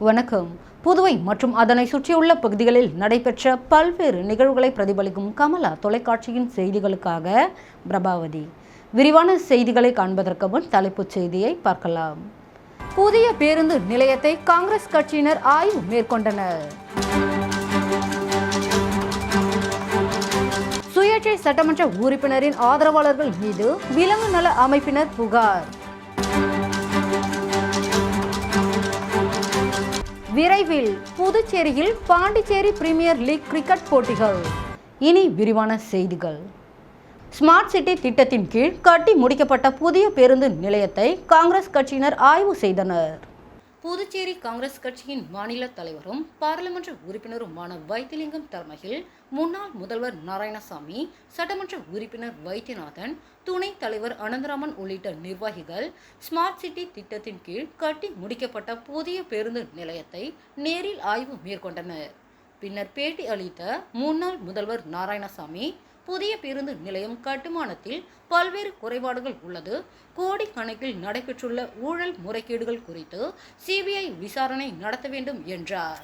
வணக்கம். புதுவை மற்றும் அதனை சுற்றியுள்ள பகுதிகளில் நடைபெற்ற பல்வேறு நிகழ்வுகளை பிரதிபலிக்கும் கமலா தொலைக்காட்சியின் செய்திகளுக்காக பிரபாவதி. விரிவான செய்திகளை காண்பதற்கு முன் தலைப்புச் செய்தியை பார்க்கலாம். புதிய பேருந்து நிலையத்தை காங்கிரஸ் கட்சியினர் ஆய்வு மேற்கொண்டனர். சுயேட்சை சட்டமன்ற உறுப்பினரின் ஆதரவாளர்கள் மீது விலங்கு நல அமைப்பினர் புகார். விரைவில் புதுச்சேரியில் பாண்டிச்சேரி பிரீமியர் லீக் கிரிக்கெட் போட்டிகள். இனி விரிவான செய்திகள். ஸ்மார்ட் சிட்டி திட்டத்தின் கீழ் கட்டி முடிக்கப்பட்ட புதிய பேருந்து நிலையத்தை காங்கிரஸ் கட்சியினர் ஆய்வு செய்தனர். புதுச்சேரி காங்கிரஸ் கட்சியின் மாநில தலைவரும் பாராளுமன்ற உறுப்பினருமான வைத்திலிங்கம் தலைமையில் முன்னாள் முதல்வர் நாராயணசாமி, சட்டமன்ற உறுப்பினர் வைத்தியநாதன், துணைத் தலைவர் அனந்தராமன் உள்ளிட்ட நிர்வாகிகள் ஸ்மார்ட் சிட்டி திட்டத்தின் கீழ் கட்டி முடிக்கப்பட்ட புதிய பேருந்து நிலையத்தை நேரில் ஆய்வு மேற்கொண்டனர். பின்னர் பேட்டி அளித்த முன்னாள் முதல்வர் நாராயணசாமி, புதிய பேருந்து நிலையம் கட்டுமானத்தில் பல்வேறு குறைபாடுகள் உள்ளது, கோடிக்கணக்கில் நடைபெற்றுள்ள ஊழல் முறைகேடுகள் குறித்து சிபிஐ விசாரணை நடத்த வேண்டும் என்றார்.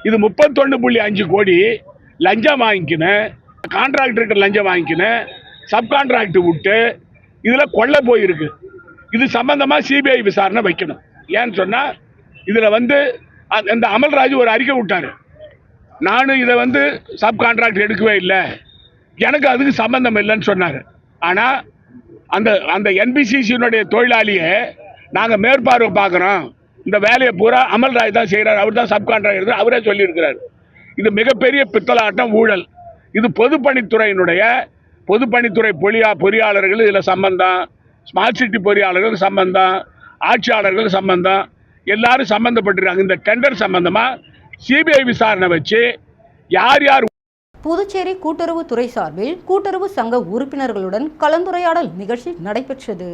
இது 31.5 கோடி லஞ்சம் வாங்கிக்கின, கான்ட்ராக்டருக்கு லஞ்சம் வாங்கிக்கின, சப்கான்ட்ராக்ட் விட்டு இதுல கொள்ள போயிருக்கு. இது சம்பந்தமா சிபிஐ விசாரணை வைக்கணும். ஏன்னு சொன்னா இதுல அந்த அமல்ராஜ் ஒரு அறிக்கை விட்டாரு. நானும் இதை சப் கான்ட்ராக்ட் எடுக்கவே இல்லை, எனக்கு அதுக்கு சம்பந்தம் இல்லைன்னு சொன்னார். ஆனால் அந்த என்பிசிசியினுடைய தொழிலாளியை நாங்கள் மேற்பார்வை பார்க்குறோம், இந்த வேலையை பூரா அமல்ராஜ் தான் செய்கிறார், அவர் தான் சப் கான்ட்ராக்ட் எடுத்து அவரே சொல்லியிருக்கிறார். இது மிகப்பெரிய பித்தலாட்டம், ஊழல். இது பொதுப்பணித்துறை பொறியாளர்கள் இதில் சம்பந்தம், ஸ்மார்ட் சிட்டி பொறியாளர்கள் சம்பந்தம், ஆட்சியாளர்கள் சம்பந்தம், எல்லாரும் சம்பந்தப்பட்டிருக்காங்க. இந்த டெண்டர் சம்பந்தமாக சிபிஐ விசாரணை வச்சு யார் புதுச்சேரி கூட்டுறவுத்துறை சார்பில் கூட்டுறவு சங்க உறுப்பினர்களுடன் கலந்துரையாடல் நிகழ்ச்சி நடைபெற்றது.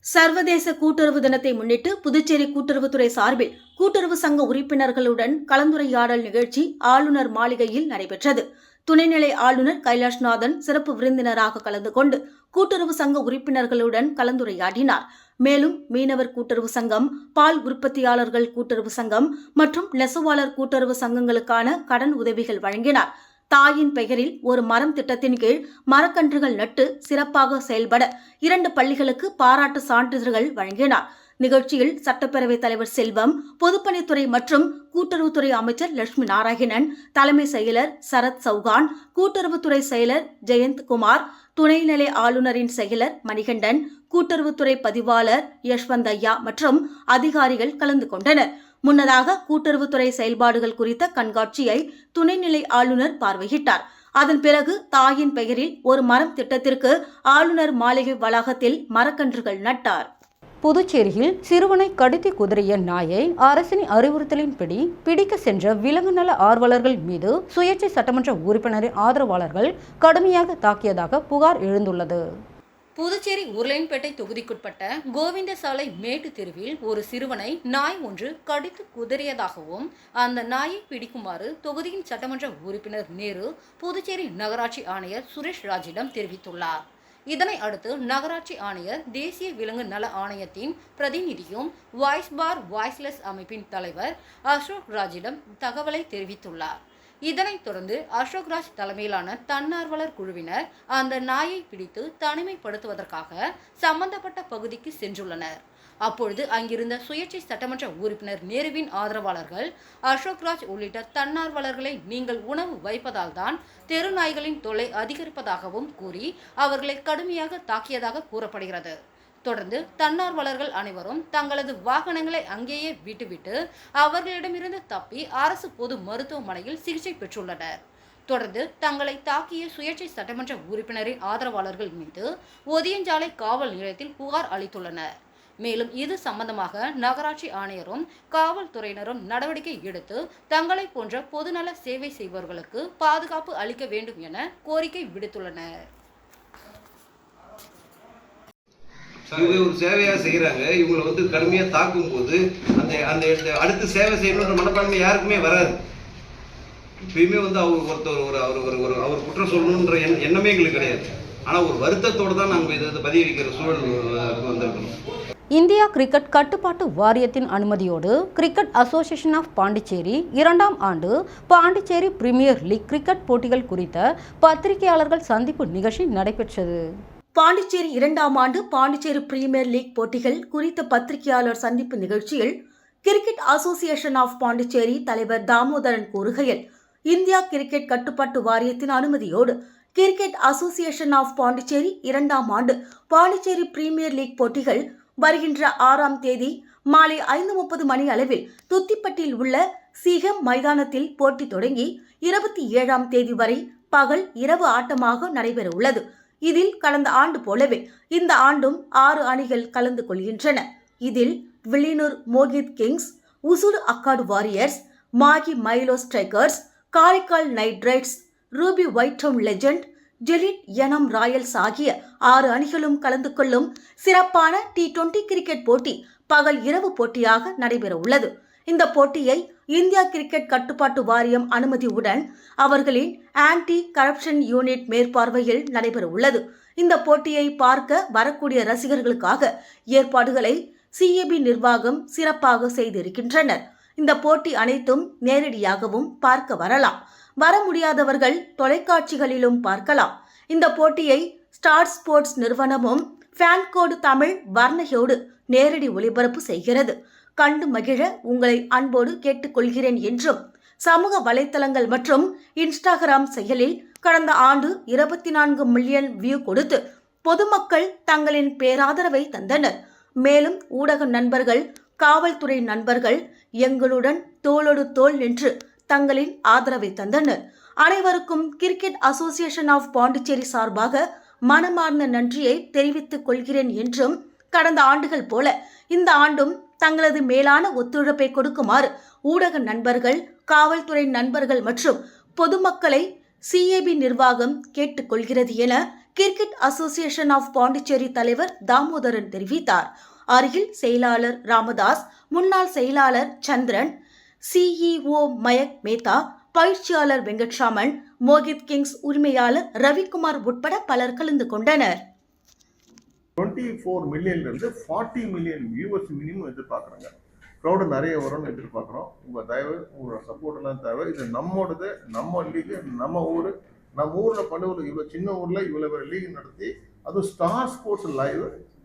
சர்வதேச கூட்டுறவு தினத்தை முன்னிட்டு புதுச்சேரி கூட்டுறவுத்துறை சார்பில் கூட்டுறவு சங்க உறுப்பினர்களுடன் கலந்துரையாடல் நிகழ்ச்சி ஆளுநர் மாளிகையில் நடைபெற்றது. துணைநிலை ஆளுநர் கைலாஷ்நாதன் சிறப்பு விருந்தினராக கலந்து கொண்டு கூட்டுறவு சங்க உறுப்பினர்களுடன் கலந்துரையாடினார். மேலும் மீனவர் கூட்டுறவு சங்கம், பால் உற்பத்தியாளர்கள் கூட்டுறவு சங்கம் மற்றும் நெசவாளர் கூட்டுறவு சங்கங்களுக்கான கடன் உதவிகள் வழங்கினார். தாயின் பெயரில் ஒரு மரம் திட்டத்தின் கீழ் மரக்கன்றுகள் நட்டு சிறப்பாக செயல்பட 2 பள்ளிகளுக்கு பாராட்டு சான்றிதழ்கள் வழங்கினார். நிகழ்ச்சியில் சட்டப்பேரவைத் தலைவர் செல்வம், பொதுப்பணித்துறை மற்றும் கூட்டுறவுத்துறை அமைச்சர் லட்சுமி நாராயணன், தலைமை செயலர் சரத் சௌகான், கூட்டுறவுத்துறை செயலர் ஜெயந்த்குமார், துணைநிலை ஆளுநரின் செயலர் மணிகண்டன், கூட்டுறவுத்துறை பதிவாளர் யஷ்வந்தையா மற்றும் அதிகாரிகள் கலந்து கொண்டனர். முன்னதாக கூட்டுறவுத்துறை செயல்பாடுகள் குறித்த கண்காட்சியை துணைநிலை ஆளுநர் பார்வையிட்டார். அதன் பிறகு தாயின் பெயரில் ஒரு மரம் திட்டத்திற்கு ஆளுநர் மாளிகை வளாகத்தில் மரக்கன்றுகள் நட்டார். புதுச்சேரியில் சிறுவனை கடித்து குதறிய நாயை அரசின் அறிவுறுத்தலின்படி பிடிக்க சென்ற விலங்கு நல ஆர்வலர்கள் மீது சுயேட்சை சட்டமன்ற உறுப்பினரின் ஆதரவாளர்கள் கடுமையாக தாக்கியதாக புகார் எழுந்துள்ளது. புதுச்சேரி உருளையன்பேட்டை தொகுதிக்குட்பட்ட கோவிந்தசாலை மேட்டு தெருவில் ஒரு சிறுவனை நாய் ஒன்று கடித்து குதறியதாகவும் அந்த நாயை பிடிக்குமாறு தொகுதியின் சட்டமன்ற உறுப்பினர் நேரு புதுச்சேரி நகராட்சி ஆணையர் சுரேஷ் ராஜிடம் தெரிவித்துள்ளார். இதனை அடுத்து நகராட்சி ஆணையர் தேசிய விலங்கு நல ஆணையத்தின் பிரதிநிதியும் வாய்ஸ் பார் வாய்ஸ்லெஸ் அமைப்பின் தலைவர் அசோக் ராஜிடம் தகவலை தெரிவித்துள்ளார். இதனைத் தொடர்ந்து அசோக் ராஜ் தலைமையிலான தன்னார்வலர் குழுவினர் அந்த நாயை பிடித்து தனிமைப்படுத்துவதற்காக சம்பந்தப்பட்ட பகுதிக்கு சென்றுள்ளனர். அப்பொழுது அங்கிருந்த சுயேட்சை சட்டமன்ற உறுப்பினர் நேருவின் ஆதரவாளர்கள் அசோக் ராஜ் உள்ளிட்ட தன்னார்வலர்களை நீங்கள் உணவு வைப்பதால் தான் தெரு நாய்களின் தொல்லை அதிகரிப்பதாகவும் கூறி அவர்களை கடுமையாக தாக்கியதாக கூறப்படுகிறது. தொடர்ந்து தன்னார்வலர்கள் அனைவரும் தங்களது வாகனங்களை அங்கேயே விட்டுவிட்டு அவர்களிடமிருந்து தப்பி அரசு பொது மருத்துவமனையில் சிகிச்சை பெற்றுள்ளனர். தொடர்ந்து தங்களை தாக்கிய சுயேட்சை சட்டமன்ற உறுப்பினரின் ஆதரவாளர்கள் மீது ஒதியஞ்சாலை காவல் நிலையத்தில் புகார் அளித்துள்ளனர். மேலும் இது சம்பந்தமாக நகராட்சி ஆணையரும் காவல்துறையினரும் நடவடிக்கை எடுத்து தங்களை போன்ற பொதுநல சேவை செய்பவர்களுக்கு பாதுகாப்பு அளிக்க வேண்டும் என கோரிக்கை விடுத்துள்ளனர். இது ஒரு சேவையாக செய்கிறாங்க. இவங்களை கடுமையாக தாக்கும் போது அந்த அடுத்து சேவை செய்யணுன்ற மனப்பான்மை யாருக்குமே வராது. எப்பயுமே அவர் குற்றம் சொல்லணுன்ற எண்ணமே எங்களுக்கு கிடையாது. ஆனால் ஒரு வருத்தத்தோடு தான் நாங்கள் இதை பதிய வைக்கிற சூழல் வந்திருக்கணும். இந்தியா கிரிக்கெட் கட்டுப்பாட்டு வாரியத்தின் அனுமதியோடு கிரிக்கெட் அசோசியேஷன் ஆஃப் பாண்டிச்சேரி 2ஆம் ஆண்டு பாண்டிச்சேரி பிரீமியர் லீக் கிரிக்கெட் போட்டிகள் குறித்த பத்திரிகையாளர்கள் சந்திப்பு நிகழ்ச்சி நடைபெற்றது. பாண்டிச்சேரி 2ஆம் ஆண்டு பாண்டிச்சேரி பிரீமியர் லீக் போட்டிகள் குறித்த பத்திரிகையாளர் சந்திப்பு நிகழ்ச்சியில் கிரிக்கெட் அசோசியேஷன் ஆஃப் பாண்டிச்சேரி தலைவர் தாமோதரன் கூறுகையில், இந்தியா கிரிக்கெட் கட்டுப்பாட்டு வாரியத்தின் அனுமதியோடு கிரிக்கெட் அசோசியேஷன் ஆஃப் பாண்டிச்சேரி 2ஆம் ஆண்டு பாண்டிச்சேரி பிரீமியர் லீக் போட்டிகள் வருகின்ற 6ஆம் தேதி மாலை 5:30 மணி அளவில் துத்திப்பட்டியில் உள்ள சிஹெம் மைதானத்தில் போட்டி தொடங்கி 27ஆம் தேதி வரை பகல் இரவு ஆட்டமாக நடைபெற உள்ளது. இதில் கடந்த ஆண்டு போலவே இந்த ஆண்டும் 6 அணிகள் கலந்து கொள்கின்றன. இதில் Villianur Mohit kings, Oussudu accord warriors, Mahe மைலோ strikers, Karaikal knight riders, ruby white town legend, ஜெலிட் எனம் ராயல்ஸ் ஆகிய 6 அணிகளும் கலந்து கொள்ளும் சிறப்பான T20 கிரிக்கெட் போட்டி பகல் இரவு போட்டியாக நடைபெற உள்ளது. இந்த போட்டியை இந்தியா கிரிக்கெட் கட்டுப்பாட்டு வாரியம் அனுமதியுடன் அவர்களின் ஆன்டி கரப்ஷன் யூனிட் மேற்பார்வையில் நடைபெற உள்ளது. இந்த போட்டியை பார்க்க வரக்கூடிய ரசிகர்களுக்காக ஏற்பாடுகளை CAB நிர்வாகம் சிறப்பாக செய்திருக்கின்றனர். இந்த போட்டி அனைத்தும் நேரடியாகவும் பார்க்க வரலாம். வர முடியாதவர்கள் தொலைக்காட்சிகளிலும் பார்க்கலாம். இந்த போட்டியை ஸ்டார் ஸ்போர்ட்ஸ் நிறுவனமும் ஃபேன்கோடு தமிழ் வர்ணகையோடு நேரடி ஒளிபரப்பு செய்கிறது. கண்டு மகிழ உங்களை அன்போடு கேட்டுக்கொள்கிறேன் என்றும் சமூக வலைத்தளங்கள் மற்றும் இன்ஸ்டாகிராம் செயலில் கடந்த ஆண்டு 24 மில்லியன் வியூ கொடுத்து பொதுமக்கள் தங்களின் பேராதரவை தந்தனர். மேலும் ஊடக நண்பர்கள், காவல்துறை நண்பர்கள் எங்களுடன் தோளோடு தோள் நின்று தங்களின் ஆதரவை தந்தனர். அனைவருக்கும் கிரிக்கெட் அசோசியேஷன் ஆஃப் பாண்டிச்சேரி சார்பாக மனமார்ந்த நன்றியை தெரிவித்துக் கொள்கிறேன் என்றும் கடந்த ஆண்டுகள் போல இந்த ஆண்டும் தங்களது மேலான ஒத்துழைப்பை கொடுக்குமாறு ஊடக நண்பர்கள், காவல்துறை நண்பர்கள் மற்றும் பொதுமக்களை CAB நிர்வாகம் கேட்டுக்கொள்கிறது என கிரிக்கெட் அசோசியேஷன் ஆஃப் பாண்டிச்சேரி தலைவர் தாமோதரன் தெரிவித்தார். அருகில் செயலாளர் ராமதாஸ், முன்னாள் செயலாளர் சந்திரன், CEO மயக் மேத்தா, பயிற்சியாளர் வெங்கட்ராமன், மோகித் கிங்ஸ் உரிமையாளர் ரவிக்குமார் உட்பட பலர் கலந்து கொண்டனர். 24 மில்லியன்லேருந்து 40 மில்லியன் வியூவர்ஸ் மினிமம் எதிர்பார்க்குறாங்க. க்ரௌடு நிறைய வரும்னு எதிர்பார்க்குறோம். உங்கள் தயவு, உங்களோட சப்போர்ட்லாம் தேவை. இது நம்மோடது, நம்ம லீகு, நம்ம ஊர். நம்ம ஊரில் பண்ணுவது இவ்வளோ சின்ன ஊரில் இவ்வளோ லீக் நடத்தி அதுவும் ஸ்டார் ஸ்போர்ட்ஸ் லைவ்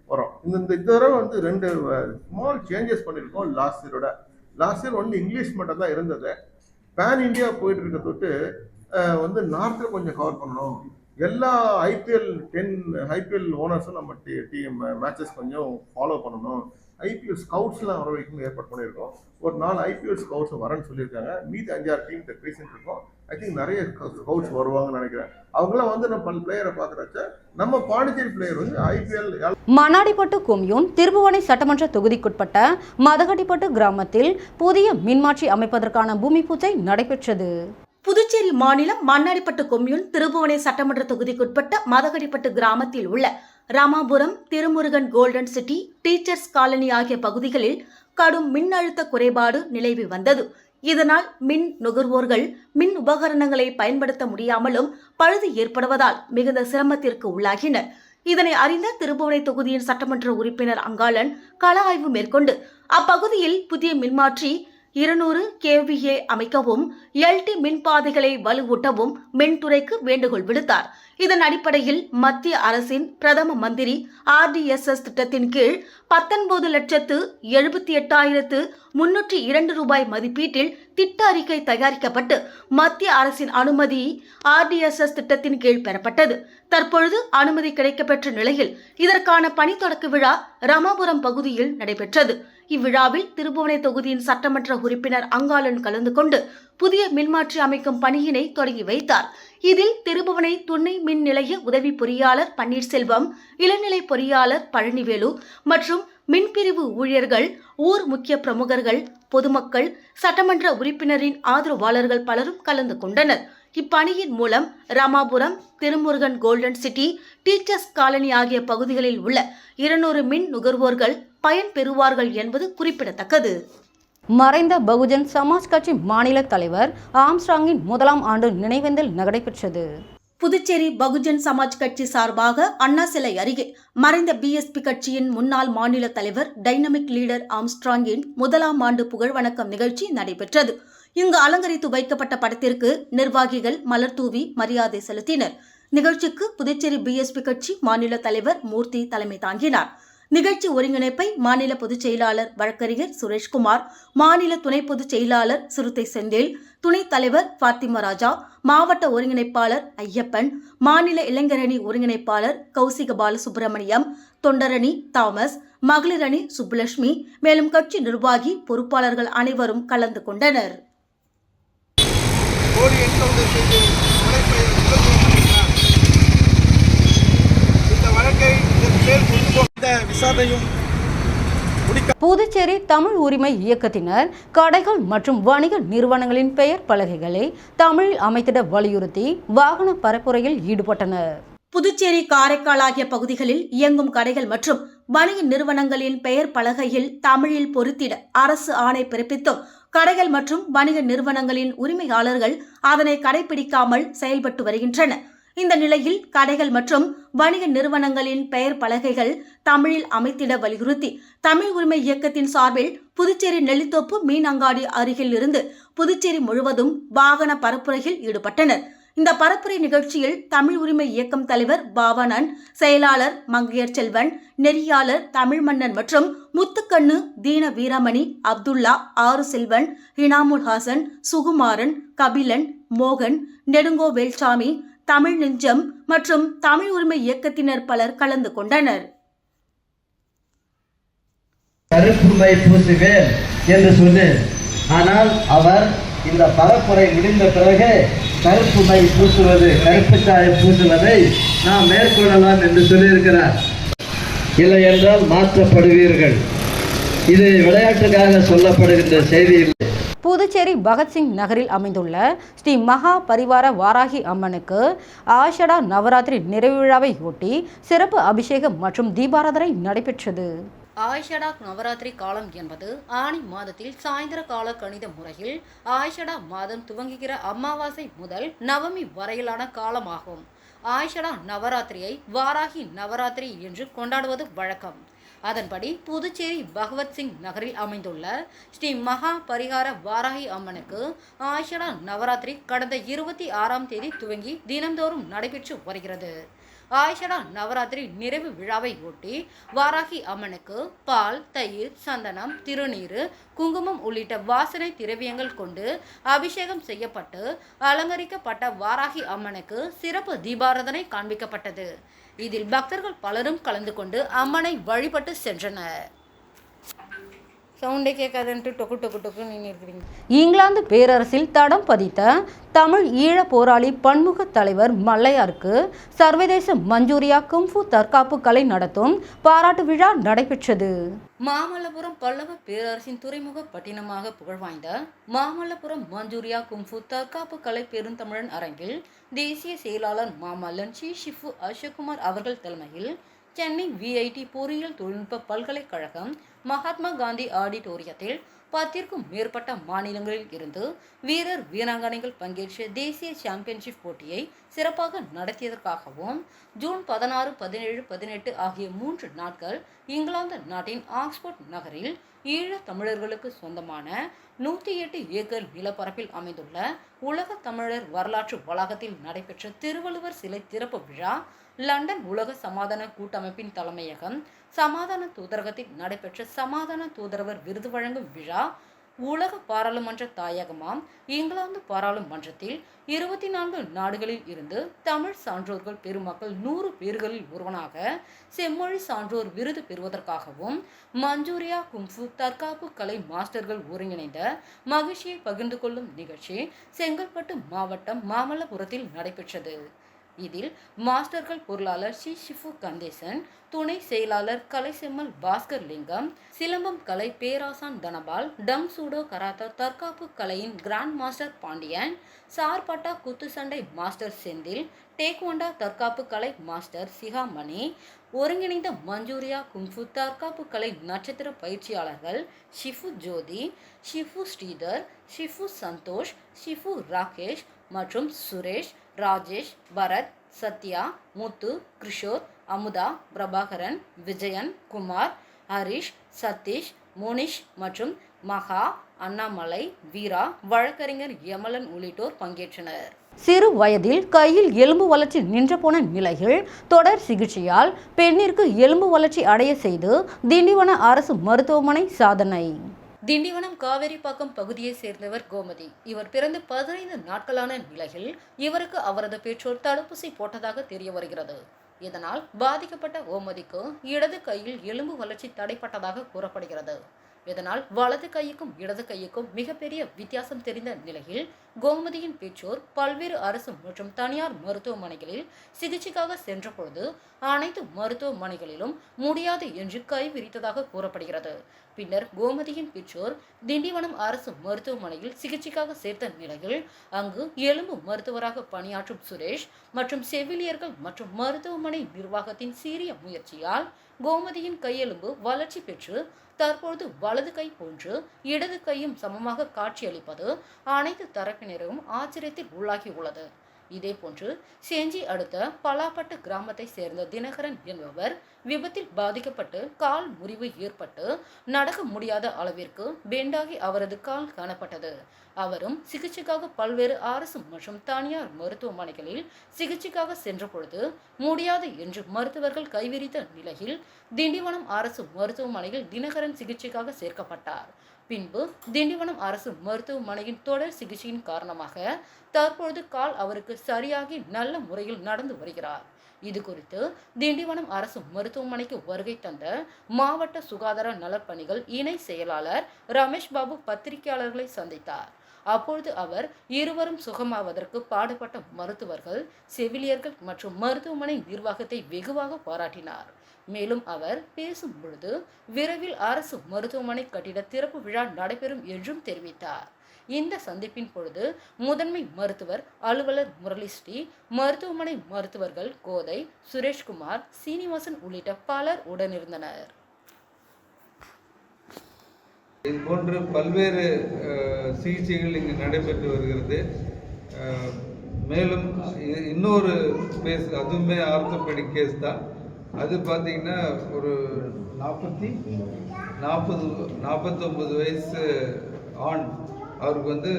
வரும். இந்த தடவை வந்து 2 ஸ்மால் சேஞ்சஸ் பண்ணியிருக்கோம் லாஸ்ட் இயரோட. லாஸ்ட் இயர் ஒன்லி இங்கிலீஷ் மட்டும் தான் இருந்தது. பேன் இந்தியா போயிட்டு இருக்க தொட்டு வந்து நார்த்தில் கொஞ்சம் கவர் பண்ணணும். எல்லா IPL ஓனர்ஸும் நம்ம டீம் மேட்சஸ் கொஞ்சம் ஃபாலோ பண்ணணும். IPL ஸ்கவுட்ஸ்லாம் வர வைக்கணும் ஏற்பாடு பண்ணியிருக்கோம். ஒரு 4 IPL ஸ்கவுட்ஸ் வரேன்னு சொல்லியிருக்காங்க. மீதி 5-6 டீம் பேசிட்டு இருக்கோம். ஐ திங்க் நிறைய ஸ்கவுட்ஸ் வருவாங்கன்னு நினைக்கிறேன். அவங்களாம் வந்து நம்ம பல பிளேயரை பார்க்குறச்ச நம்ம பாண்டிச்சேரி பிளேயர் வந்து IPL. மண்ணாடிப்பட்டு கொம்யூன் திருபுவனை சட்டமன்ற தொகுதிக்குட்பட்ட மதகடிப்பட்டு கிராமத்தில் புதிய மின்மாற்றி அமைப்பதற்கான பூமி பூஜை நடைபெற்றது. புதுச்சேரி மாநிலம் மண்ணாடிப்பட்டு கொம்யூன் திருபுவனை சட்டமன்ற தொகுதிக்குட்பட்ட மதகடிப்பட்டு கிராமத்தில் உள்ள Ramapuram, Thirumurugan golden city, teachers colony ஆகிய பகுதிகளில் கடும் மின் அழுத்த குறைபாடு நிலவி வந்தது. இதனால் மின் நுகர்வோர்கள் மின் உபகரணங்களை பயன்படுத்த முடியாமலும் பழுது ஏற்படுவதால் மிகுந்த சிரமத்திற்கு உள்ளாகினர். இதனை அறிந்த திருபுவனை தொகுதியின் சட்டமன்ற உறுப்பினர் அங்காளன் கள ஆய்வு மேற்கொண்டு அப்பகுதியில் புதிய மின்மாற்றி 200 kVA அமைக்கவும், LT மின்பாதைகளை வலுவூட்டவும் மின்துறைக்கு வேண்டுகோள் விடுத்தார். இதன் அடிப்படையில் மத்திய அரசின் பிரதம மந்திரி RDSS திட்டத்தின் கீழ் 19,78,302 ரூபாய் மதிப்பீட்டில் திட்ட அறிக்கை தயாரிக்கப்பட்டு மத்திய அரசின் அனுமதி RDSS திட்டத்தின் கீழ் பெறப்பட்டது. தற்பொழுது அனுமதி கிடைக்கப்பெற்ற நிலையில் இதற்கான பணி தொடக்க விழா ராமாபுரம் பகுதியில் நடைபெற்றது. இவ்விழாவில் திருபுவனை தொகுதியின் சட்டமன்ற உறுப்பினர் அங்காளன் கலந்து கொண்டு புதிய மின்மாற்றி அமைக்கும் பணியினை தொடங்கி வைத்தார். இதில் திருபுவனை துணை மின் நிலைய உதவி பொறியாளர் பன்னீர்செல்வம், இளநிலை பொறியாளர் பழனிவேலு மற்றும் மின்பிரிவு ஊழியர்கள், ஊர் முக்கிய பிரமுகர்கள், பொதுமக்கள், சட்டமன்ற உறுப்பினரின் ஆதரவாளர்கள் பலரும் கலந்து கொண்டனர். இப்பணியின் மூலம் Ramapuram, Thirumurugan golden city, teachers colony ஆகிய பகுதிகளில் உள்ள 200 மின் நுகர்வோர்கள் பயன் பெறுவார்கள் என்பது குறிப்பிடத்தக்கது. மறைந்த பகுஜன் சமாஜ் கட்சி மாநில தலைவர் ஆம்ஸ்ட்ராங்கின் 1ஆம் ஆண்டு நினைவேந்தல் நடைபெற்றது. புதுச்சேரி பகுஜன் சமாஜ் கட்சி சார்பாக அண்ணா சிலை அருகே மறைந்த பிஎஸ்பி கட்சியின் முன்னாள் மாநில தலைவர் டைனமிக் லீடர் ஆம்ஸ்ட்ராங்கின் முதலாம் ஆண்டு புகழ் வணக்கம் நிகழ்ச்சி நடைபெற்றது. இங்கு அலங்கரித்து வைக்கப்பட்ட படத்திற்கு நிர்வாகிகள் மலர் தூவி மரியாதை செலுத்தினர். நிகழ்ச்சிக்கு புதுச்சேரி பிஎஸ்பி கட்சி மாநில தலைவர் மூர்த்தி தலைமை தாங்கினார். நிகழ்ச்சி ஒருங்கிணைப்பை மாநில பொதுச் செயலாளர் வழக்கறிஞர் சுரேஷ்குமார், மாநில துணை பொதுச் செயலாளர் சிறுத்தை செந்தில், துணைத் தலைவர் பாத்திமா ராஜா, மாவட்ட ஒருங்கிணைப்பாளர் ஐயப்பன், மாநில இளைஞரணி ஒருங்கிணைப்பாளர் கௌசிக பாலசுப்ரமணியம், தொண்டரணி தாமஸ், மகளிரணி சுப்புலட்சுமி, மேலும் கட்சி நிர்வாகி பொறுப்பாளர்கள் அனைவரும் கலந்து கொண்டனர். புதுச்சேரி தமிழ் உரிமை இயக்கத்தினர் கடைகள் மற்றும் வணிக நிறுவனங்களின் பெயர் பலகைகளை தமிழில் அமைத்திட வலியுறுத்தி வாகன பரப்புரையில் ஈடுபட்டனர். புதுச்சேரி, காரைக்கால் ஆகிய பகுதிகளில் இயங்கும் கடைகள் மற்றும் வணிக நிறுவனங்களின் பெயர் பலகையில் தமிழில் பொருத்திட அரசு ஆணை பிறப்பித்தும் கடைகள் மற்றும் வணிக நிறுவனங்களின் உரிமையாளர்கள் அதனை கடைபிடிக்காமல் செயல்பட்டு வருகின்றனர். இந்த நிலையில் கடைகள் மற்றும் வணிக நிறுவனங்களின் பெயர் பலகைகள் தமிழில் அமைத்திட வலியுறுத்தி தமிழ் உரிமை இயக்கத்தின் சார்பில் புதுச்சேரி நெல்லித்தோப்பு மீன் அங்காடி அருகில் இருந்து புதுச்சேரி முழுவதும் வாகன பரப்புரையில் ஈடுபட்டனர். இந்த பரப்புரை நிகழ்ச்சியில் தமிழ் உரிமை இயக்கம் தலைவர் பாவானன், செயலாளர் மங்கையர் செல்வன், நெறியாளர் தமிழ்மன்னன் மற்றும் முத்துக்கண்ணு, தீன வீரமணி, அப்துல்லா, ஆறு செல்வன், இனாமுல் ஹாசன், சுகுமாரன், கபிலன், மோகன், நெடுங்கோ வேல்சாமி, தமிழ் நெஞ்சம் மற்றும் தமிழ் உரிமை இயக்கத்தினர் பலர் கலந்து கொண்டனர். கருப்புமை பூசுவேன் என்று சொன்னேன். ஆனால் அவர் இந்த பரப்புரை முடிந்த பிறகு கருப்புமை பூசுவது, கருப்பு சாயம் பூசுவதை நாம் மேற்கொள்ளலாம் என்று சொல்லியிருக்கிறார். இல்லை என்றால் மாற்றப்படுவீர்கள். இது விளையாட்டுக்காக சொல்லப்படுகின்ற செய்தி. புதுச்சேரி பகத்சிங் நகரில் அமைந்துள்ள ஸ்ரீ மகா பரிவார வாராகி அம்மனுக்கு ஆஷடா நவராத்திரி நிறைவு விழாவை ஒட்டி சிறப்பு அபிஷேகம் மற்றும் தீபாராதனை நடைபெற்றது. ஆயிஷடா நவராத்திரி காலம் என்பது ஆனி மாதத்தில் சாயந்தர கால கணித முறையில் ஆயிஷடா மாதம் துவங்குகிற அமாவாசை முதல் நவமி வரையிலான காலமாகும். ஆயிஷடா நவராத்திரியை வாராகி நவராத்திரி என்று கொண்டாடுவது வழக்கம். அதன்படி புதுச்சேரி பகவத்சிங் நகரில் அமைந்துள்ள ஸ்ரீ மகா பரிகார வாராகி அம்மனுக்கு ஆயிஷடா நவராத்திரி கடந்த 26ஆம் தேதி துவங்கி தினந்தோறும் நடைபெற்று வருகிறது. ஆயிஷடா நவராத்திரி நிறைவு விழாவை ஒட்டி வாராகி அம்மனுக்கு பால், தயிர், சந்தனம், திருநீறு, குங்குமம் உள்ளிட்ட வாசனை திரவியங்கள் கொண்டு அபிஷேகம் செய்யப்பட்டு அலங்கரிக்கப்பட்ட வாராகி அம்மனுக்கு சிறப்பு தீபாராதனை காண்பிக்கப்பட்டது. இதில் பக்தர்கள் பலரும் கலந்து கொண்டு அம்மனை வழிபட்டு சென்றனர். சவுண்டே கேட்காதுன்ட்டு டொக்கு டொக்கு டொக்கு நின்று இருக்கிறீங்க. இங்கிலாந்து பேரரசில் தடம் பதித்த தமிழ் ஈழ போராளி பன்முக தலைவர் மல்லையாருக்கு சர்வதேச மஞ்சூரியா கும்ஃபு தற்காப்பு கலை நடத்தும் பாராட்டு விழா நடைபெற்றது. மாமல்லபுரம் பல்லவ பேரரசின் துறைமுக பட்டினமாக புகழ்வாய்ந்த மாமல்லபுரம் மஞ்சூரியா கும்ஃபு தற்காப்பு கலை பெருந்தமிழன் அரங்கில் தேசிய செயலாளர் மாமல்லன் சி ஷிஃபு அசோக்குமார் அவர்கள் தலைமையில் சென்னை விஐடி பொறியியல் தொழில்நுட்ப பல்கலைக்கழகம் மகாத்மா காந்தி ஆடிட்டோரியத்தில் 10க்கும் மேற்பட்ட மாநிலங்களில் இருந்து வீரர் வீராங்கனைகள் பங்கேற்ற தேசிய சாம்பியன்ஷிப் போட்டியை சிறப்பாக நடத்தியதற்காகவும் ஜூன் 16, 17, 18 ஆகிய 3 நாட்கள் இங்கிலாந்து நாட்டின் ஆக்ஸ்போர்ட் நகரில் ஈழ தமிழர்களுக்கு சொந்தமான 108 ஏக்கர் நிலப்பரப்பில் அமைந்துள்ள உலக தமிழர் வரலாற்று வளாகத்தில் நடைபெற்ற திருவள்ளுவர் சிலை திறப்பு விழா, லண்டன் உலக சமாதான கூட்டமைப்பின் தலைமையகம் சமாதான தூதரகத்தில் நடைபெற்ற சமாதான தூதரவர் விருது வழங்கும் விழா, உலக பாராளுமன்ற தாயகமாம் இங்கிலாந்து பாராளுமன்றத்தில் 24 நாடுகளில் இருந்து தமிழ் சான்றோர்கள் பெருமக்கள் 100 பேர்களில் ஒருவனாக செம்மொழி சான்றோர் விருது பெறுவதற்காகவும் மஞ்சூரியா கும்ஃபு தற்காப்பு கலை மாஸ்டர்கள் ஒருங்கிணைந்த மகிழ்ச்சியை பகிர்ந்து கொள்ளும் நிகழ்ச்சி செங்கல்பட்டு மாவட்டம் மாமல்லபுரத்தில் நடைபெற்றது. இதில் மாஸ்டர்கள் பொருளாளர் சி ஷிஃபு கந்தேசன், துணை செயலாளர் கலைசெம்மல் பாஸ்கர் லிங்கம், சிலம்பம் கலை பேராசான் தனபால், டம் சூடோ கராத்தா தற்காப்பு கலையின் கிராண்ட் மாஸ்டர் பாண்டியன், சார்பட்டா குத்துச்சண்டை மாஸ்டர் செந்தில், டேக்வாண்டா தற்காப்பு கலை மாஸ்டர் சிகாமணி, ஒருங்கிணைந்த மஞ்சூரியா கும்ஃபு தற்காப்பு கலை நட்சத்திர பயிற்சியாளர்கள் ஷிஃபு ஜோதி, Shifu Sridhar, Shifu Santhosh, Shifu Rakesh மற்றும் சுரேஷ், ராஜேஷ், பரத், சத்யா, முத்து, கிஷோர், அமுதா, பிரபாகரன், விஜயன், குமார், ஹரிஷ், சதீஷ், மோனிஷ் மற்றும் மகா, அண்ணாமலை, வீரா, வழக்கறிஞர் யமலன் உள்ளிட்டோர் பங்கேற்றனர். சிறு வயதில் கையில் எலும்பு வளர்ச்சி நின்ற போன நிலையில் தொடர் சிகிச்சையால் பெண்ணிற்கு எலும்பு வளர்ச்சி அடைய செய்து திண்டிவன அரசு மருத்துவமனை சாதனை. திண்டிவனம் காவேரிப்பாக்கம் பகுதியை சேர்ந்தவர் கோமதி. இவர் பிறந்து 15 நாட்களான நிலையில் இவருக்கு அவரது பெற்றோர் தடுப்பூசி போட்டதாக தெரிய வருகிறது. இதனால் பாதிக்கப்பட்ட கோமதிக்கு இடது கையில் எலும்பு வளர்ச்சி தடைப்பட்டதாக கூறப்படுகிறது. இதனால் வலது கைக்கும் இடது கைக்கும் மிகப்பெரிய வித்தியாசம் தெரிந்த நிலையில் கோமதியின் பெற்றோர் பல்வேறு அரசு மற்றும் தனியார் மருத்துவமனைகளில் சிகிச்சைக்காக சென்றபொழுது அனைத்து மருத்துவமனைகளிலும் முடியாது என்று கைவிரித்ததாக கூறப்படுகிறது. பின்னர் கோமதியின் பெற்றோர் திண்டிவனம் அரசு மருத்துவமனையில் சிகிச்சைக்காக சேர்த்த நிலையில் அங்கு எலும்பு மருத்துவராக பணியாற்றும் சுரேஷ் மற்றும் செவிலியர்கள் மற்றும் மருத்துவமனை நிர்வாகத்தின் சீரிய முயற்சியால் கோமதியின் கையெலும்பு வளர்ச்சி பெற்று தற்பொழுது வலது கை போன்று இடது கையும் சமமாக காட்சியளிப்பது அனைத்து தரப்பினரும் ஆச்சரியத்தில் உள்ளாகியுள்ளது. இதேபோன்று செஞ்சி அடுத்த பலாப்பட்டு கிராமத்தை சேர்ந்த தினகரன் என்பவர் விபத்தில் பாதிக்கப்பட்டு கால் முறிவு ஏற்பட்டு நடக்க முடியாத அளவிற்கு பெண்டாகி அவரது கால் காணப்பட்டது. அவரும் சிகிச்சைக்காக பல்வேறு அரசு மற்றும் தனியார் மருத்துவமனைகளில் சிகிச்சைக்காக சென்ற பொழுது முடியாது என்று மருத்துவர்கள் கைவிரித்த நிலையில் திண்டிவனம் அரசு மருத்துவமனையில் தினகரன் சிகிச்சைக்காக சேர்க்கப்பட்டார். பின்பு திண்டிவனம் அரசு மருத்துவமனையின் தொடர் சிகிச்சையின் காரணமாக தற்பொழுது கால் அவருக்கு சரியாகி நல்ல முறையில் நடந்து வருகிறார். இது குறித்து திண்டிவனம் அரசு மருத்துவமனைக்கு வருகை தந்த மாவட்ட சுகாதார நலப்பணிகள் இணை செயலாளர் ரமேஷ் பாபு பத்திரிகையாளர்களை சந்தித்தார். அப்பொழுது அவர் இருவரும் சுகமாவதற்கு பாடுபட்ட மருத்துவர்கள், செவிலியர்கள் மற்றும் மருத்துவமனை நிர்வாகத்தை வெகுவாக பாராட்டினார். மேலும் அவர் பேசும் பொழுது விரைவில் அரசு மருத்துவமனை கட்டிட திறப்பு விழா நடைபெறும் என்றும் தெரிவித்தார். இந்த சந்திப்பின் பொழுது முதன்மை மருத்துவர் அலுவலர் முரளிஸ்ரீ, மருத்துவமனை மருத்துவர்கள் கோதை, சுரேஷ்குமார், சீனிவாசன் உள்ளிட்ட பலர் உடனிருந்தனர். இது போன்று பல்வேறு சிகிச்சைகள் இங்கு நடைபெற்று வருகிறது. மேலும் இன்னொரு கேஸ், அதுவுமே ஆர்த்தோபெடிக் கேஸ் தான். அது பார்த்தீங்கன்னா ஒரு 49 வயசு ஆண். அவருக்கு வந்து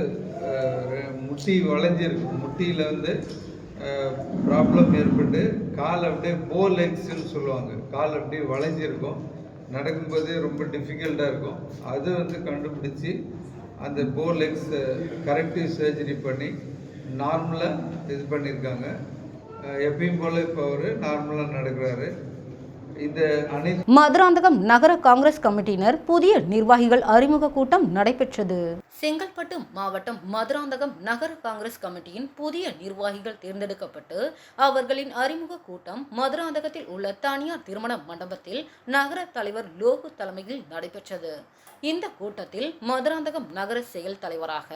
முட்டி வளைஞ்சிருக்கு. முட்டியில் வந்து ப்ராப்ளம் ஏற்பட்டு கால் அப்படியே போ லெக்ஸ்ன்னு சொல்லுவாங்க, கால் அப்படியே வளைஞ்சிருக்கும். நடக்கும்போதே ரொம்ப டிஃபிகல்ட்டாக இருக்கும். அது வந்து கண்டுபிடிச்சி அந்த போ லெக்ஸ் கரெக்டிவ் சர்ஜரி பண்ணி நார்மலாக இது பண்ணியிருக்காங்க. எப்பயும் போல இப்போ அவர் நார்மலாக நடக்கிறாரு. மதுராந்தகம் நகர காங்கிரஸ் கமிட்டியினர் புதிய நிர்வாகிகள் அறிமுக கூட்டம் நடைபெற்றது. செங்கல்பட்டு மாவட்டம் மதுராந்தகம் நகர காங்கிரஸ் கமிட்டியின் புதிய நிர்வாகிகள் தேர்ந்தெடுக்கப்பட்டு அவர்களின் அறிமுக கூட்டம் மதுராந்தகத்தில் உள்ள தனியார் திருமண மண்டபத்தில் நகர தலைவர் லோகு தலைமையில் நடைபெற்றது. இந்த கூட்டத்தில் மதுராந்தகம் நகர செயல் தலைவராக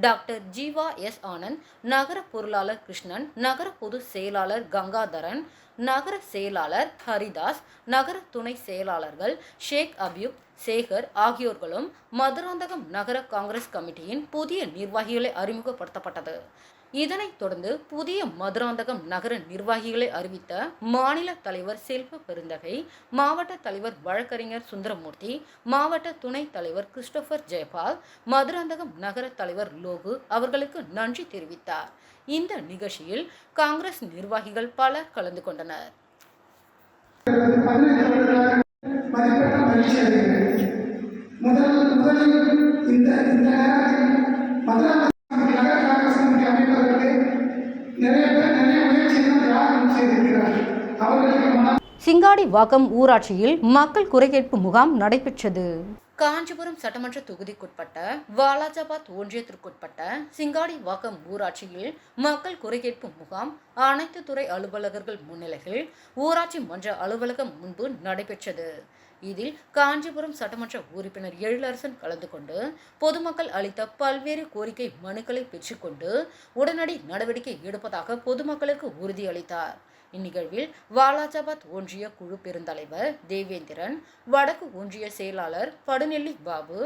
டாக்டர் ஜீவா எஸ் ஆனந்த், நகர பொருளாளர் கிருஷ்ணன், நகர பொதுச் செயலாளர் கங்காதரன், நகர செயலாளர் ஹரிதாஸ், நகர துணை செயலாளர்கள் ஷேக் அபியூப், சேகர் ஆகியோர்களும் மதுராந்தகம் நகர காங்கிரஸ் கமிட்டியின் புதிய நிர்வாகிகளை அறிமுகப்படுத்தப்பட்டது. இதனைத் தொடர்ந்து புதிய மதுராந்தகம் நகர நிர்வாகிகளை அறிவித்த மாநில தலைவர் செல்வ பெருந்தகை, மாவட்ட தலைவர் வழக்கறிஞர் சுந்தரமூர்த்தி, மாவட்ட துணைத் தலைவர் கிறிஸ்டோபர் ஜெயபால், மதுராந்தகம் நகர தலைவர் லோகு அவர்களுக்கு நன்றி தெரிவித்தார். இந்த நிகழ்ச்சியில் காங்கிரஸ் நிர்வாகிகள் பலர் கலந்து கொண்டனர். சிங்காடிவாக்கம் ஊராட்சியில் மக்கள் குறைகேட்பு முகாம் நடைபெற்றது. காஞ்சிபுரம் சட்டமன்ற தொகுதிக்குட்பட்ட வாலாஜாபாத் ஒன்றியத்திற்குட்பட்ட சிங்காடிவாக்கம் ஊராட்சியில் மக்கள் குறைகேட்பு முகாம் அனைத்து துறை அலுவலகர்கள் முன்னிலையில் ஊராட்சி மன்ற அலுவலகம் முன்பு நடைபெற்றது. இதில் காஞ்சிபுரம் சட்டமன்ற உறுப்பினர் எழிலரசன் கலந்து கொண்டு பொதுமக்கள் அளித்த பல்வேறு கோரிக்கை மனுக்களை பெற்றுக்கொண்டு உடனடி நடவடிக்கை எடுப்பதாக பொதுமக்களுக்கு உறுதியளித்தார். இந்நிகழ்வில் வாலாஜாபாத் ஒன்றிய குழு பெருந்தலைவர் தேவேந்திரன், வடக்கு ஒன்றிய செயலாளர் படுநெல்லி பாபு,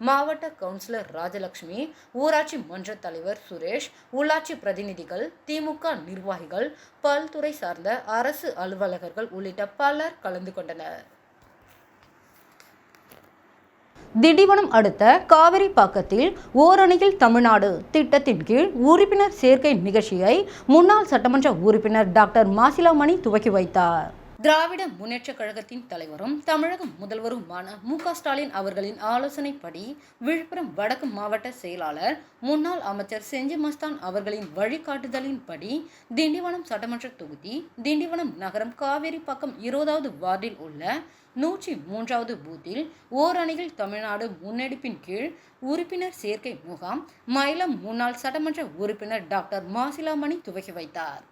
மாவட்ட கவுன்சிலர் ராஜலட்சுமி, ஊராட்சி மன்ற தலைவர் சுரேஷ், உள்ளாட்சி பிரதிநிதிகள், திமுக நிர்வாகிகள், பல்துறை சார்ந்த அரசு அலுவலகர்கள் உள்ளிட்ட பலர் கலந்து கொண்டனர். திண்டிவனம் அடுத்த காவிரிப்பாக்கத்தில் ஓரணியில் தமிழ்நாடு திட்டத்தின் கீழ் உறுப்பினர் சேர்க்கை நிகழ்ச்சியை முன்னாள் சட்டமன்ற உறுப்பினர் டாக்டர் மாசிலாமணி துவக்கி வைத்தார். திராவிட முன்னேற்ற கழகத்தின் தலைவரும் தமிழக முதல்வருமான மு.க.ஸ்டாலின் அவர்களின் ஆலோசனைப்படி விழுப்புரம் வடக்கு மாவட்ட செயலாளர் முன்னாள் அமைச்சர் செஞ்சி மஸ்தான் அவர்களின் வழிகாட்டுதலின்படி திண்டிவனம் சட்டமன்ற தொகுதி திண்டிவனம் நகரம் காவேரிப்பாக்கம் 20வது வார்டில் உள்ள 103வது பூத்தில் ஓரணியில் தமிழ்நாடு முன்னெடுப்பின் கீழ் உறுப்பினர் சேர்க்கை முகாம் மயிலம் முன்னாள் சட்டமன்ற உறுப்பினர் டாக்டர் மாசிலாமணி துவக்கி வைத்தார்.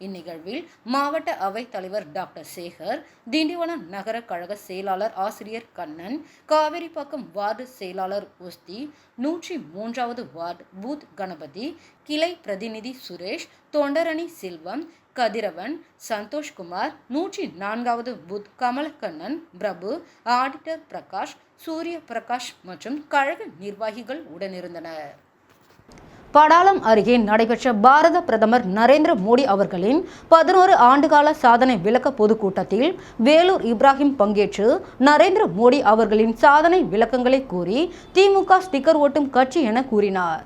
இந்நிகழ்வில் மாவட்ட அவைத் தலைவர் டாக்டர் சேகர், திண்டிவனம் நகர கழக செயலாளர் ஆசிரியர் கண்ணன், காவேரிப்பாக்கம் வார்டு செயலாளர் ஒஸ்தி, 103வது வார்டு பூத் கணபதி, கிளை பிரதிநிதி சுரேஷ், தொண்டரணி செல்வம், கதிரவன், சந்தோஷ்குமார், 104வது பூத் கமலக்கண்ணன், பிரபு, ஆடிட்டர் பிரகாஷ், சூரிய பிரகாஷ் மற்றும் கழக நிர்வாகிகள் உடனிருந்தனர். படாலம் அருகே நடைபெற்ற பாரத பிரதமர் நரேந்திர மோடி அவர்களின் 11 ஆண்டுகால சாதனை விளக்க பொதுக்கூட்டத்தில் வேலூர் இப்ராஹிம் பங்கேற்று நரேந்திர மோடி அவர்களின் சாதனை விளக்கங்களை கூறி திமுக ஸ்டிக்கர் ஓட்டும் கட்சி என கூறினார்.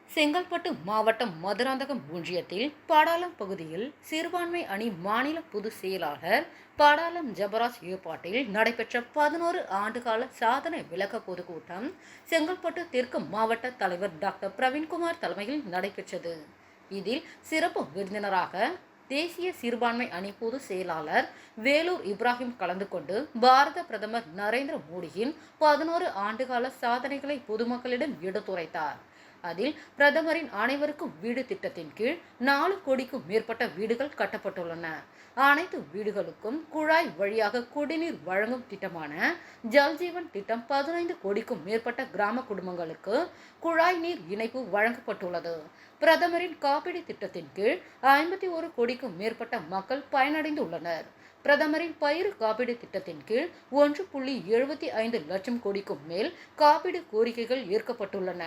செங்கல்பட்டு மாவட்டம் மதுராந்தகம் ஒன்றியத்தில் படாலம் பகுதியில் சிறுபான்மை அணி மாநில பொதுச் செயலாளர் படாலம் ஜபராஜ் ஏற்பாட்டில் நடைபெற்ற 11 ஆண்டுகால சாதனை விளக்க பொதுக்கூட்டம் செங்கல்பட்டு தெற்கு மாவட்ட தலைவர் டாக்டர் பிரவீன்குமார் தலைமையில் நடைபெற்றது. இதில் சிறப்பு விருந்தினராக தேசிய சிறுபான்மை அணி பொதுச் செயலாளர் வேலூர் இப்ராஹிம் கலந்து கொண்டு பாரத பிரதமர் நரேந்திர மோடியின் 11 ஆண்டுகால சாதனைகளை பொதுமக்களிடம் எடுத்துரைத்தார். அதில் பிரதமரின் அனைவருக்கும் வீடு திட்டத்தின் கீழ் 4 கோடிக்கும் மேற்பட்ட வீடுகள் கட்டப்பட்டுள்ளன. அனைத்து வீடுகளுக்கும் குழாய் வழியாக குடிநீர் வழங்கும் திட்டமான ஜல்ஜீவன் திட்டம் 15 கோடிக்கும் மேற்பட்ட கிராம குடும்பங்களுக்கு குழாய் நீர் இணைப்பு வழங்கப்பட்டுள்ளது. பிரதமரின் காப்பீடு திட்டத்தின் கீழ் 51 கோடிக்கும் மேற்பட்ட மக்கள் பயனடைந்துள்ளனர். பிரதமரின் பயிர் காப்பீடு திட்டத்தின் கீழ் 1.75 லட்சம் கோடிக்கும் மேல் காப்பீடு கோரிக்கைகள் ஏற்கப்பட்டுள்ளன.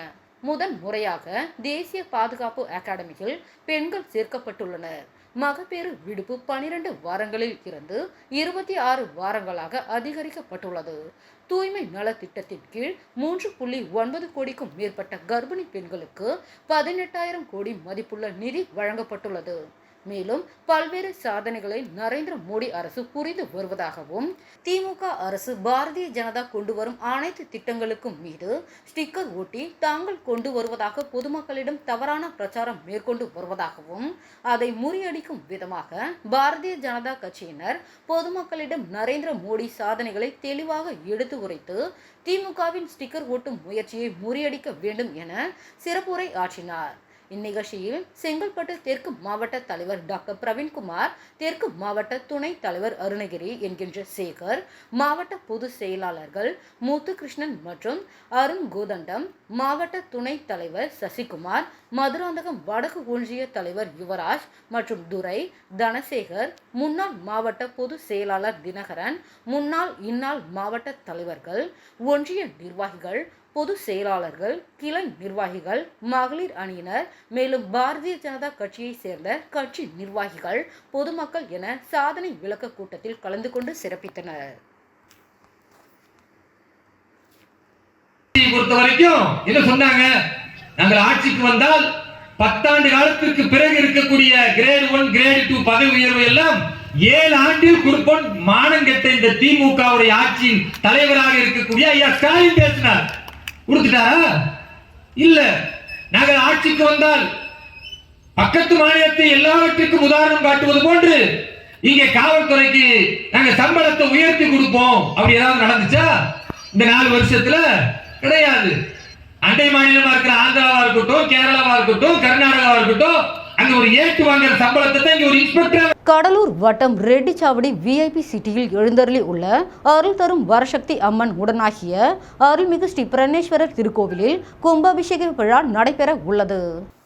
முதன் முறையாக தேசிய பாதுகாப்பு அகாடமியில் பெண்கள் சேர்க்கப்பட்டுள்ளனர். மகப்பேறு விடுப்பு 12 வாரங்களில் இருந்து 26 வாரங்களாக அதிகரிக்கப்பட்டுள்ளது. தூய்மை நல திட்டத்தின் கீழ் 3.9 கோடிக்கும் மேற்பட்ட கர்ப்பிணி பெண்களுக்கு 18,000 கோடி மதிப்புள்ள நிதி வழங்கப்பட்டுள்ளது. மேலும் பல்வேறு சாதனைகளை நரேந்திர மோடி அரசு புரிந்து வருவதாகவும் திமுக அரசு பாரதிய ஜனதா கொண்டு வரும் அனைத்து திட்டங்களுக்கும் மீது ஸ்டிக்கர் ஒட்டி தாங்கள் கொண்டு வருவதாக பொதுமக்களிடம் தவறான பிரச்சாரம் மேற்கொண்டு வருவதாகவும் அதை முறியடிக்கும் விதமாக பாரதிய ஜனதா கட்சியினர் பொதுமக்களிடம் நரேந்திர மோடி சாதனைகளை தெளிவாக எடுத்து உரைத்து திமுகவின் ஸ்டிக்கர் ஒட்டும் முயற்சியை முறியடிக்க வேண்டும் என சிறப்புரை ஆற்றினார். இந்நிகழ்ச்சியில் செங்கல்பட்டு தெற்கு மாவட்ட தலைவர் டாக்டர் பிரவீன்குமார், தெற்கு மாவட்ட துணைத் தலைவர் அருணகிரி என்கின்ற சேகர், மாவட்ட பொதுச் செயலாளர்கள் முத்துகிருஷ்ணன் மற்றும் அருண் கோதண்டம், மாவட்ட துணைத் தலைவர் சசிகுமார், மதுராந்தகம் வடக்கு ஒன்றிய தலைவர் யுவராஜ் மற்றும் துரை, தனசேகர், முன்னாள் மாவட்ட பொதுச் செயலாளர் தினகரன், முன்னாள் இந்நாள் மாவட்ட தலைவர்கள், ஒன்றிய நிர்வாகிகள், பொது செயலாளர்கள், கிளை நிர்வாகிகள், மகளிர் அணியினர், மேலும் பாரதிய ஜனதா கட்சியை சேர்ந்த கட்சி நிர்வாகிகள், பொதுமக்கள் என சாதனை விளக்க கூட்டத்தில் கலந்து கொண்டு சிறப்பித்தனர். பொறுத்த வரைக்கும் என்ன சொன்னாங்க? நாங்கள் ஆட்சிக்கு வந்தால் 10 ஆண்டு காலத்திற்கு பிறகு இருக்கக்கூடிய கிரேட் 1 கிரேட் 2 பதவி உயர்வு எல்லாம் 7 ஆண்டில் கொடுப்போம். மானங்கெட்ட இந்த திமுகவுடைய ஆட்சியின் தலைவராக இருக்கக்கூடிய ஐயா ஸ்டாலின் பேசினார். கொடுத்துட்டாரா? இல்ல. நாங்கள் ஆட்சிக்கு வந்தால் பக்கத்து மாநிலத்தை எல்லாவற்றுக்கும் உதாரணம் காட்டுவது போன்று இங்கே காவல்துறைக்கு நாங்க சம்பளத்தை உயர்த்தி கொடுப்போம். அப்படி ஏதாவது நடந்துச்சா? இந்த 4 வருஷத்துல கிடையாது. அண்டை மாநிலமா இருக்கிற ஆந்திராவா இருக்கட்டும், கேரளாவா இருக்கட்டும், கர்நாடகாவா இருக்கட்டும், அங்க ஒரு ஏட்டு வாங்குற சம்பளத்தை தான் இங்க ஒரு இன்ஸ்பெக்டர். கடலூர் வட்டம் ரெட்டிச்சாவடி விஐபி சிட்டியில் எழுந்தருளி உள்ள அருள் தரும் வரசக்தி அம்மன் உடனாகிய அருள்மிகு ஸ்ரீ பிரணேஸ்வரர் திருக்கோவிலில் கும்பாபிஷேக விழா நடைபெற உள்ளது.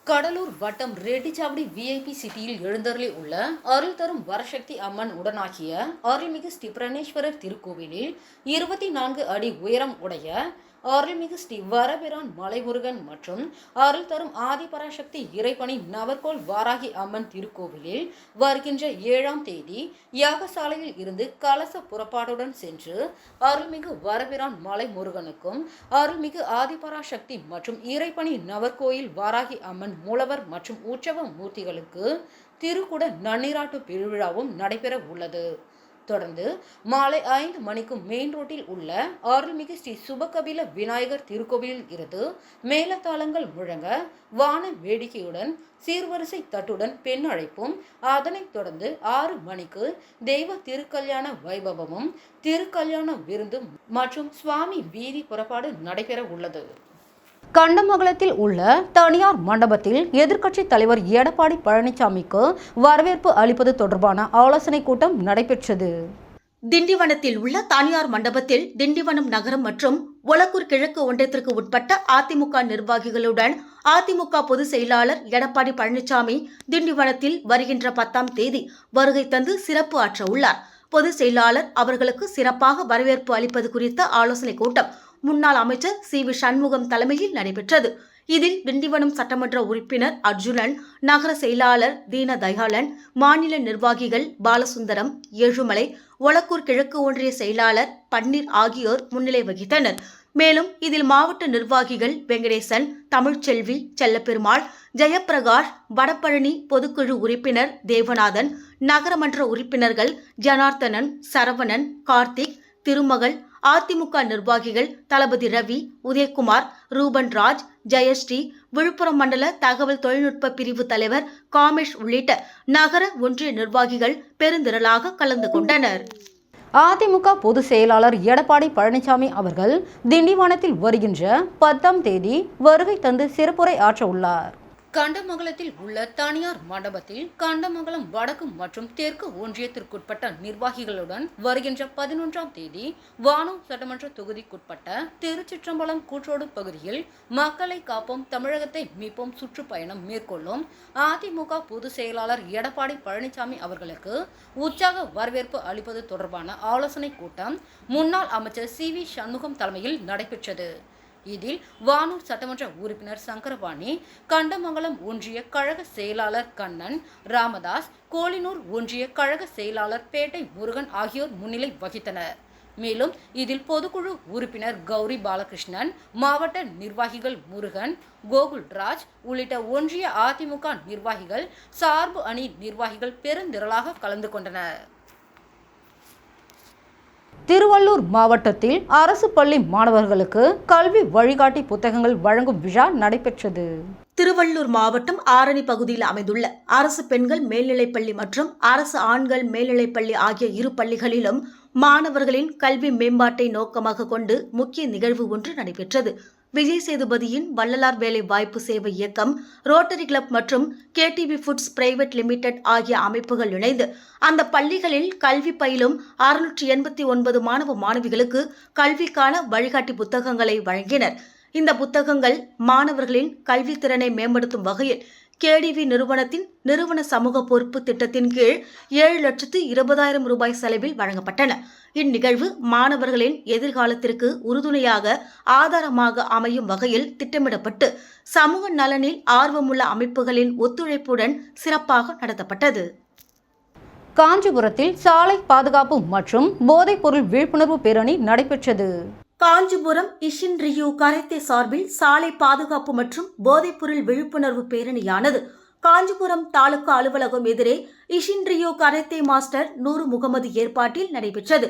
கடலூர் வட்டம் ரெட்டிச்சாவடி விஐபி சிட்டியில் எழுந்தருளி உள்ள அருள் தரும் வரசக்தி அம்மன் உடனாகிய அருள்மிகு ஸ்ரீ பிரணேஸ்வரர் திருக்கோவிலில் 24 அடி உயரம் உடைய அருள்மிகு ஸ்ரீ வரபிரான் மலைமுருகன் மற்றும் அருள் தரும் ஆதிபராசக்தி இறைப்பணி நவர்கோள் வாராகி அம்மன் திருக்கோவிலில் வருகின்ற 7ஆம் தேதி யாகசாலையில் இருந்து கலச புறப்பாடுடன் சென்று அருள்மிகு வரபிரான் மலைமுருகனுக்கும் அருள்மிகு ஆதிபராசக்தி மற்றும் இறைப்பணி நவர்கோயில் வாராகி அம்மன் மூலவர் மற்றும் உற்சவ மூர்த்திகளுக்கு திருக்குட நன்னீராட்டு பெருவிழாவும் நடைபெற உள்ளது. தொடர்ந்து மாலை 5 மணிக்கு மெயின் ரோட்டில் உள்ள அருள்மிகு ஸ்ரீ சுபகபில விநாயகர் திருக்கோவிலில் இருந்து மேலதாளங்கள் முழங்க வான வேடிக்கையுடன் சீர்வரிசை தட்டுடன் பெண் அழைப்பும், அதனைத் தொடர்ந்து 6 மணிக்கு தெய்வ திருக்கல்யாண வைபவமும் திருக்கல்யாண விருந்தும் மற்றும் சுவாமி வீதி புறப்பாடு நடைபெற உள்ளது. கண்டமங்கலத்தில் உள்ள தனியார் மண்டபத்தில் எதிர்க்கட்சித் தலைவர் எடப்பாடி பழனிசாமிக்கு வரவேற்பு அளிப்பது தொடர்பான ஆலோசனை கூட்டம் நடைபெற்றது. திண்டிவனத்தில் உள்ள தனியார் மண்டபத்தில் திண்டிவனம் நகரம் மற்றும் ஒலக்கூர் கிழக்கு ஒன்றியத்திற்கு உட்பட்ட அதிமுக நிர்வாகிகளுடன் அதிமுக பொதுச் செயலாளர் எடப்பாடி பழனிசாமி திண்டிவனத்தில் வருகின்ற 10ஆம் தேதி வருகை தந்து சிறப்பு ஆற்ற உள்ளார். பொதுச் செயலாளர் அவர்களுக்கு சிறப்பாக வரவேற்பு அளிப்பது குறித்த ஆலோசனை கூட்டம் முன்னாள் அமைச்சர் சி.வி. சண்முகம் தலைமையில் நடைபெற்றது. இதில் திண்டிவனம் சட்டமன்ற உறுப்பினர் அர்ஜுனன், நகர செயலாளர் தீன தயாளன், மாநில நிர்வாகிகள் பாலசுந்தரம், ஏழுமலை, ஒலக்கூர் கிழக்கு ஒன்றிய செயலாளர் பன்னீர் ஆகியோர் முன்னிலை வகித்தனர். மேலும் இதில் மாவட்ட நிர்வாகிகள் வெங்கடேசன், தமிழ்ச்செல்வி, செல்லப்பெருமாள், ஜெயப்பிரகாஷ், வடபழனி பொதுக்குழு உறுப்பினர் தேவநாதன், நகரமன்ற உறுப்பினர்கள் ஜனார்த்தனன், சரவணன், கார்த்திக், திருமகள், அதிமுக நிர்வாகிகள் தளபதி ரவி, உதயகுமார், ரூபன் ராஜ், ஜெயஸ்ரீ, விழுப்புரம் மண்டல தகவல் தொழில்நுட்ப பிரிவு தலைவர் காமேஷ் உள்ளிட்ட நகர ஒன்றிய நிர்வாகிகள் பெருந்திரளாக கலந்து கொண்டனர். அதிமுக பொதுச் செயலாளர் எடப்பாடி பழனிசாமி அவர்கள் திண்டிவனத்தில் வருகின்ற 10ஆம் தேதி வருகை தந்து சிறப்புரை ஆற்ற உள்ளார். கண்டமங்கலத்தில் உள்ள தனியார் மண்டபத்தில் கண்டமங்கலம் வடக்கு மற்றும் தெற்கு ஒன்றியத்திற்குட்பட்ட நிர்வாகிகளுடன் வருகின்ற 11ஆம் தேதி வானூர் சட்டமன்ற தொகுதிக்குட்பட்ட திருச்சிற்றம்பலம் கூற்றோடு பகுதியில் மக்களை காப்போம் தமிழகத்தை மீட்போம் சுற்றுப்பயணம் மேற்கொள்ளும் அதிமுக பொதுச் செயலாளர் எடப்பாடி பழனிசாமி அவர்களுக்கு உற்சாக வரவேற்பு அளிப்பது தொடர்பான ஆலோசனை கூட்டம் முன்னாள் அமைச்சர் சி.வி. சண்முகம் தலைமையில் நடைபெற்றது. இதில் வானூர் சட்டமன்ற உறுப்பினர் சங்கரபாணி, கண்டமங்கலம் ஒன்றிய கழக செயலாளர் கண்ணன், ராமதாஸ், கோலினூர் ஒன்றிய கழக செயலாளர் பேட்டை முருகன் ஆகியோர் முன்னிலை வகித்தனர். மேலும் இதில் பொதுக்குழு உறுப்பினர் கௌரி பாலகிருஷ்ணன், மாவட்ட நிர்வாகிகள் முருகன், கோகுல்ராஜ் உள்ளிட்ட ஒன்றிய அதிமுக நிர்வாகிகள், சார்பு அணி நிர்வாகிகள் பெருந்திரளாக கலந்து கொண்டனர். திருவள்ளூர் மாவட்டத்தில் அரசு பள்ளி மாணவர்களுக்கு கல்வி வழிகாட்டி புத்தகங்கள் வழங்கும் விழா நடைபெற்றது. திருவள்ளூர் மாவட்டம் ஆரணி பகுதியில் அமைந்துள்ள அரசு பெண்கள் மேல்நிலைப்பள்ளி மற்றும் அரசு ஆண்கள் மேல்நிலைப்பள்ளி ஆகிய இரு பள்ளிகளிலும் மாணவர்களின் கல்வி மேம்பாட்டை நோக்கமாக கொண்டு முக்கிய நிகழ்வு ஒன்று நடைபெற்றது. விஜய் சேதுபதியின் வள்ளலார் வேலை வாய்ப்பு சேவை இயக்கம், ரோட்டரி கிளப் மற்றும் கேடிவி ஃபுட்ஸ் பிரைவேட் லிமிடெட் ஆகிய அமைப்புகள் இணைந்து அந்த பள்ளிகளில் கல்வி பயிலும் 689 மாணவ மாணவிகளுக்கு கல்விக்கான வழிகாட்டி புத்தகங்களை வழங்கினர். இந்த புத்தகங்கள் மாணவர்களின் கல்வித்திறனை மேம்படுத்தும் வகையில் கேடிவி நிறுவனத்தின் நிறுவன சமூக பொறுப்பு திட்டத்தின் கீழ் 7,20,000 ரூபாய் செலவில் வழங்கப்பட்டன. இந்நிகழ்வு மாணவர்களின் எதிர்காலத்திற்கு உறுதுணையாக ஆதாரமாக அமையும் வகையில் திட்டமிடப்பட்டு சமூக நலனில் ஆர்வமுள்ள அமைப்புகளின் ஒத்துழைப்புடன் சிறப்பாக நடத்தப்பட்டது. காஞ்சிபுரத்தில் சாலை பாதுகாப்பு மற்றும் போதைப் பொருள் விழிப்புணர்வு பேரணி நடைபெற்றது. காஞ்சிபுரம் இஷின் ரியோ கராத்தே சார்பில் சாலை பாதுகாப்பு மற்றும் போதைப்பொருள் விழிப்புணர்வு பேரணியானது காஞ்சிபுரம் தாலுகா அலுவலகம் எதிரே இஷின் ரியோ கராத்தே மாஸ்டர் நூறு முகமது ஏற்பாட்டில் நடைபெற்றது.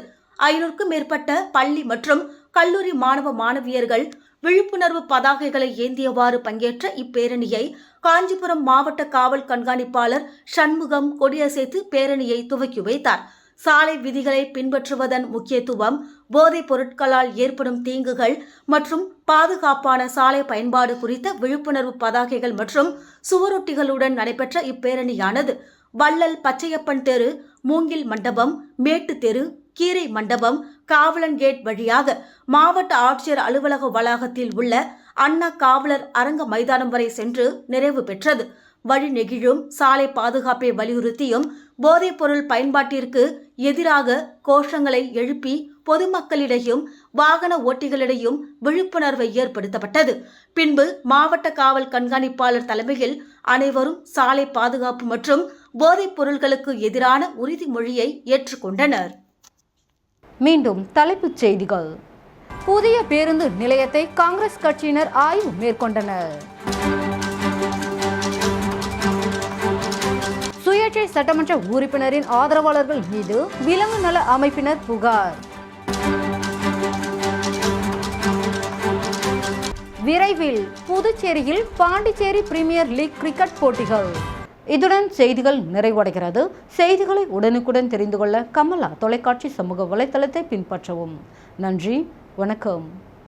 500க்கும் மேற்பட்ட பள்ளி மற்றும் கல்லூரி மாணவ மாணவியர்கள் விழிப்புணர்வு பதாகைகளை ஏந்தியவாறு பங்கேற்ற இப்பேரணியை காஞ்சிபுரம் மாவட்ட காவல் கண்காணிப்பாளர் சண்முகம் கொடியசைத்து பேரணியை துவக்கி வைத்தார். சாலை விதிகளை பின்பற்றுவதன் முக்கியத்துவம், போதைப் பொருட்களால் ஏற்படும் தீங்குகள் மற்றும் பாதுகாப்பான சாலை பயன்பாடு குறித்த விழிப்புணர்வு பதாகைகள் மற்றும் சுவரொட்டிகளுடன் நடைபெற்ற இப்பேரணியானது வள்ளல் பச்சையப்பன் தெரு, மூங்கில் மண்டபம், மேட்டு தெரு, கீரை மண்டபம், காவலன் கேட் வழியாக மாவட்ட ஆட்சியர் அலுவலக வளாகத்தில் உள்ள அண்ணா காவலர் அரங்க மைதானம் வரை சென்று நிறைவு பெற்றது. வழி நெகிழும் சாலை பாதுகாப்பை வலியுறுத்தியும் போதைப்பொருள் பயன்பாட்டிற்கு எதிராக கோஷங்களை எழுப்பி பொதுமக்களிடையும் வாகன ஓட்டிகளிடையும் விழிப்புணர்வை ஏற்படுத்தப்பட்டது. பின்பு மாவட்ட காவல் கண்காணிப்பாளர் தலைமையில் அனைவரும் சாலை பாதுகாப்பு மற்றும் போதைப் பொருள்களுக்கு எதிரான உறுதிமொழியை ஏற்றுக்கொண்டனர். மீண்டும் தலைப்புச் செய்திகள். புதிய பேருந்து நிலையத்தை காங்கிரஸ் கட்சியினர் ஆய்வு மேற்கொண்டனர். சுயேட்சை சட்டமன்ற உறுப்பினரின் ஆதரவாளர்கள் மீது விலங்கு நல அமைப்பினர் புகார். விரைவில் புதுச்சேரியில் பாண்டிச்சேரி பிரீமியர் லீக் கிரிக்கெட் போட்டிகள். இதுடன் செய்திகள் நிறைவடைகிறது. செய்திகளை உடனுக்குடன் தெரிந்து கொள்ள கமலா தொலைக்காட்சி சமூக வலைத்தளத்தை பின்பற்றவும். நன்றி, வணக்கம்.